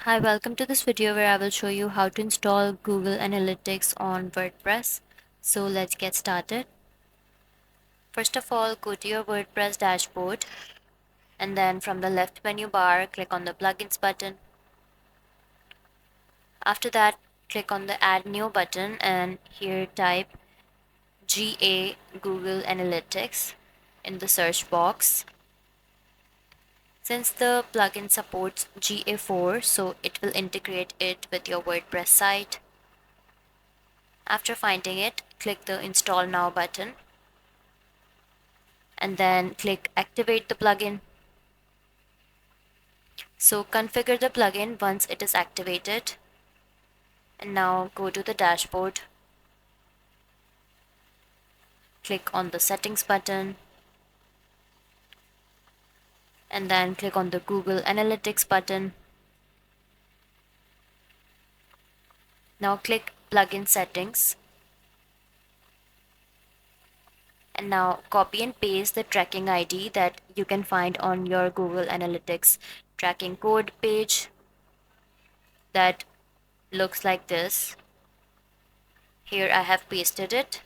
Hi, welcome to this video where I will show you how to install Google Analytics on WordPress. So let's get started. First of all, go to your WordPress dashboard and then from the left menu bar, click on the plugins button. After that, click on the add new button and here type GA Google Analytics in the search box. Since the plugin supports GA4, so it will integrate it with your WordPress site. After finding it, click the Install Now button and then click Activate the plugin. So configure the plugin once it is activated. And now go to the dashboard. Click on the Settings button and then click on the Google Analytics button. Now click Plugin Settings. And now copy and paste the tracking ID that you can find on your Google Analytics tracking code page that looks like this. Here I have pasted it.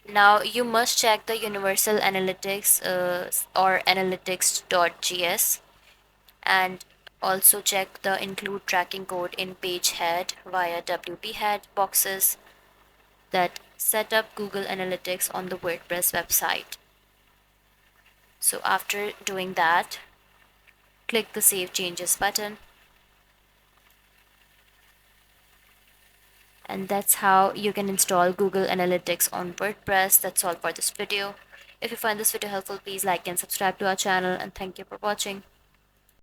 Now you must check the Universal Analytics or analytics.js and also check the include tracking code in page head via WP head boxes that set up Google Analytics on the WordPress website. So after doing that, click the Save Changes button. And that's how you can install Google Analytics on WordPress. That's all for this video. If you find this video helpful, please like and subscribe to our channel, and thank you for watching.